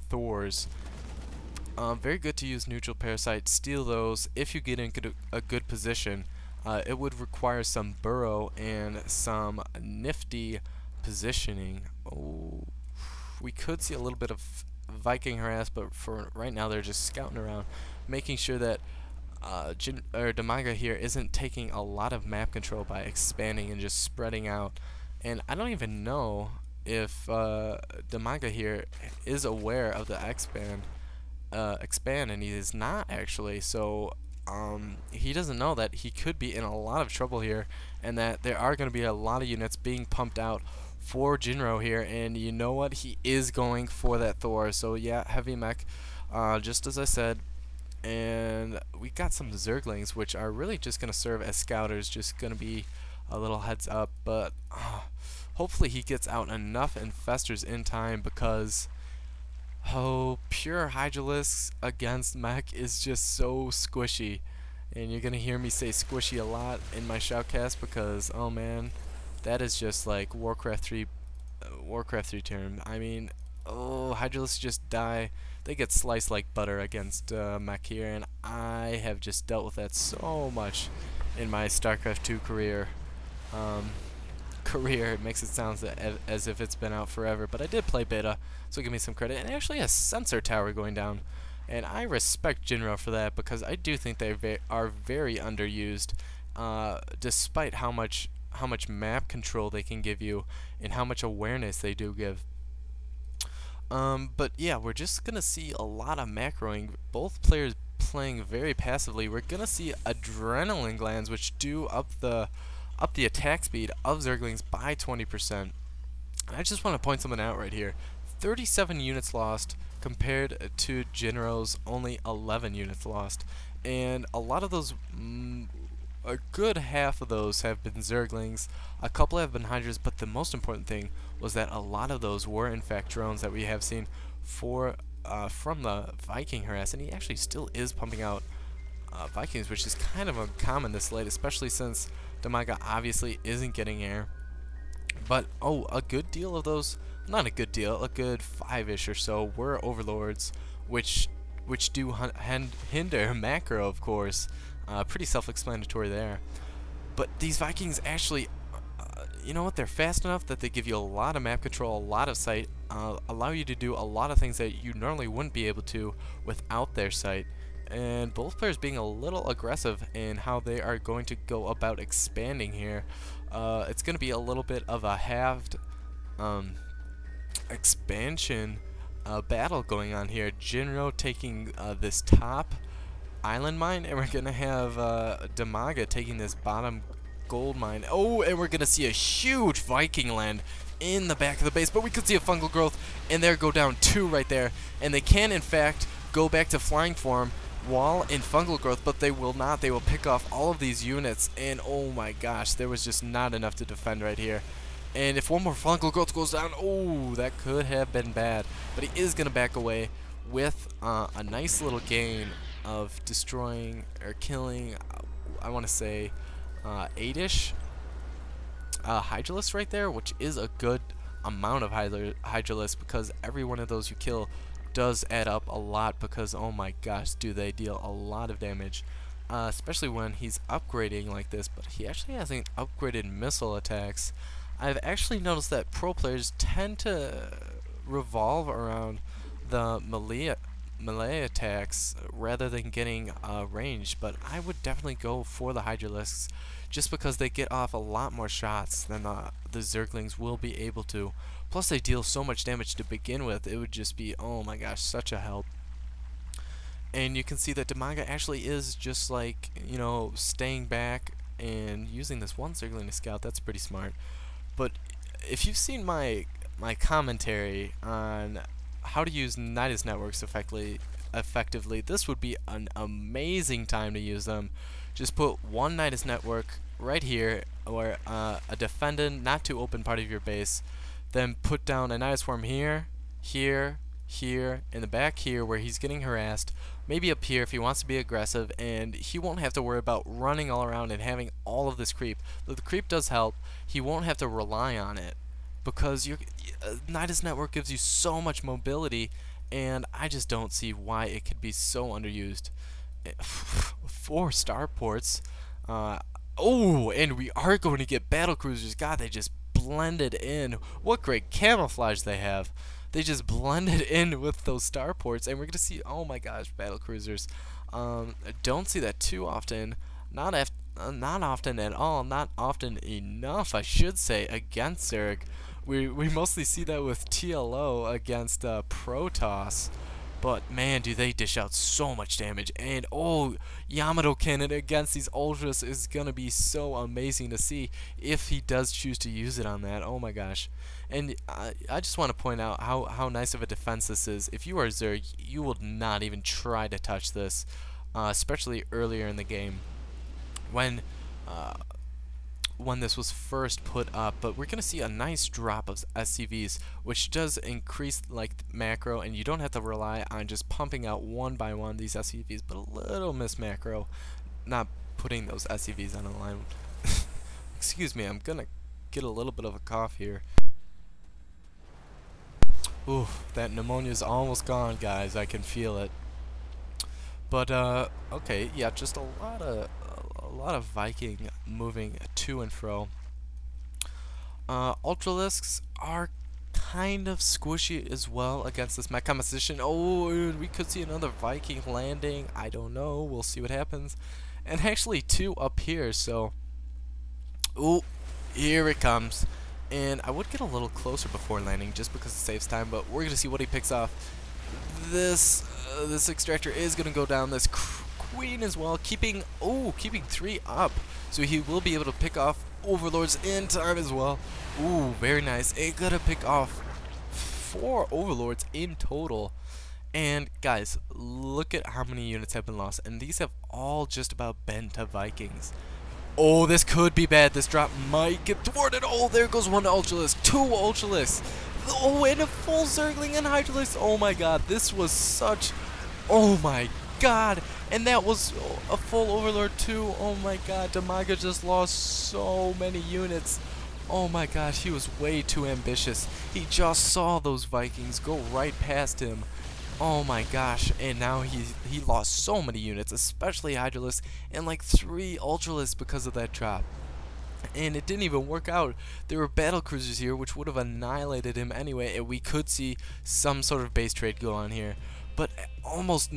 Thors. Very good to use neutral parasite, steal those if you get in a good position. It would require some burrow and some nifty positioning. Oh, we could see a little bit of Viking harass, but for right now they're just scouting around, making sure that Damaga here isn't taking a lot of map control by expanding and just spreading out. And I don't even know if Damaga here is aware of the expand, and he is not actually. So he doesn't know that he could be in a lot of trouble here, and that there are going to be a lot of units being pumped out for Jinro here. And you know what? He is going for that Thor. So yeah, heavy mech, just as I said. And we got some Zerglings, which are really just going to serve as scouters, just going to be a little heads up. But hopefully he gets out enough infestors in time, because pure Hydralisks against mech is just so squishy. And you're going to hear me say squishy a lot in my shoutcast, because oh man, that is just like Warcraft 3 term. I mean, Hydralisks just die. They get sliced like butter against mech here, and I have just dealt with that so much in my StarCraft 2 career. It makes it sound as if it's been out forever, but I did play beta, so give me some credit. And actually a sensor tower going down, and I respect Jinro for that, because I do think they are very underused, despite how much map control they can give you and how much awareness they do give. But yeah, we're just gonna see a lot of macroing, both players playing very passively. We're gonna see adrenaline glands, which do up the attack speed of Zerglings by 20%. And I just want to point something out right here. 37 units lost compared to Jinro's only 11 units lost. And a lot of those, a good half of those have been Zerglings, a couple have been Hydras, but the most important thing was that a lot of those were in fact drones that we have seen from the Viking harass, and he actually still is pumping out Vikings, which is kind of uncommon this late, especially since Damaga obviously isn't getting air. But a good deal of those, not a good deal, a good 5-ish or so were Overlords, which do hinder macro, of course. Pretty self-explanatory there. But these Vikings actually, you know what, they're fast enough that they give you a lot of map control, a lot of sight, allow you to do a lot of things that you normally wouldn't be able to without their sight. And both players being a little aggressive in how they are going to go about expanding here. It's going to be a little bit of a halved expansion battle going on here. Jinro taking this top island mine, and we're going to have Damaga taking this bottom gold mine. And we're going to see a huge Viking land in the back of the base, but we could see a fungal growth, and there go down 2 right there. And they can, in fact, go back to flying form while in fungal growth, but they will not. They will pick off all of these units, and oh my gosh, there was just not enough to defend right here. And if one more fungal growth goes down, that could have been bad. But he is going to back away with a nice little gain of destroying or killing, I want to say 8-ish Hydralisks right there, which is a good amount of Hydralisks, because every one of those you kill does add up a lot, because oh my gosh, do they deal a lot of damage, especially when he's upgrading like this. But he actually hasn't upgraded missile attacks. I've actually noticed that pro players tend to revolve around the melee attacks rather than getting ranged, but I would definitely go for the Hydralisks just because they get off a lot more shots than the Zerglings will be able to. Plus they deal so much damage to begin with, it would just be, oh my gosh, such a help. And you can see that Damaga actually is just like, you know, staying back and using this one Zergling to scout. That's pretty smart. But if you've seen my commentary on how to use Nidus networks effectively, this would be an amazing time to use them. Just put one Nidus network right here, or a defended, not too open part of your base. Then put down a Nidus swarm here, here, here, in the back here where he's getting harassed. Maybe up here if he wants to be aggressive, and he won't have to worry about running all around and having all of this creep. Though the creep does help, he won't have to rely on it, because Nidus network gives you so much mobility and I just don't see why it could be so underused. 4 starports. Oh, and we are going to get battle cruisers. God, they just blended in. What great camouflage they have. They just blended in with those starports, and we're going to see, oh my gosh, battle cruisers. Don't see that too often. Not often at all. Not often enough, I should say, against Zerg. We mostly see that with TLO against Protoss. But man, do they dish out so much damage. And oh, Yamato Cannon against these Ultras is gonna be so amazing to see if he does choose to use it on that. Oh my gosh. And I just want to point out how nice of a defense this is. If you are Zerg, you will not even try to touch this, especially earlier in the game when this was first put up. But we're gonna see a nice drop of SCVs, which does increase like macro, and you don't have to rely on just pumping out one by one these SCVs, but a little miss macro, not putting those SCVs on the line. Excuse me, I'm gonna get a little bit of a cough here. Ooh, that pneumonia's almost gone, guys. I can feel it. But okay, yeah, just a lot of Viking moving to and fro. Ultralisks are kind of squishy as well against this mech composition. Oh, we could see another Viking landing. I don't know. We'll see what happens. And actually 2 up here, so... Ooh, here it comes. And I would get a little closer before landing just because it saves time, but we're going to see what he picks off. This extractor is going to go down. This Queen as well, keeping 3 up, so he will be able to pick off Overlords in time as well. Ooh, very nice. And gonna pick off 4 Overlords in total. And guys, look at how many units have been lost, and these have all just about been to Vikings. Oh, this could be bad. This drop might get thwarted. Oh, there goes 1 Ultralisk, 2 Ultralisks. Oh, and a full Zergling and Hydralisk. Oh my god, this was such... Oh my god, and that was a full Overlord too. Oh my god, Dimaga just lost so many units. Oh my gosh, he was way too ambitious. He just saw those Vikings go right past him. Oh my gosh, and now he lost so many units, especially Hydralisk, and like 3 Ultralisks because of that drop. And it didn't even work out. There were battle cruisers here which would have annihilated him anyway, and we could see some sort of base trade go on here. But almost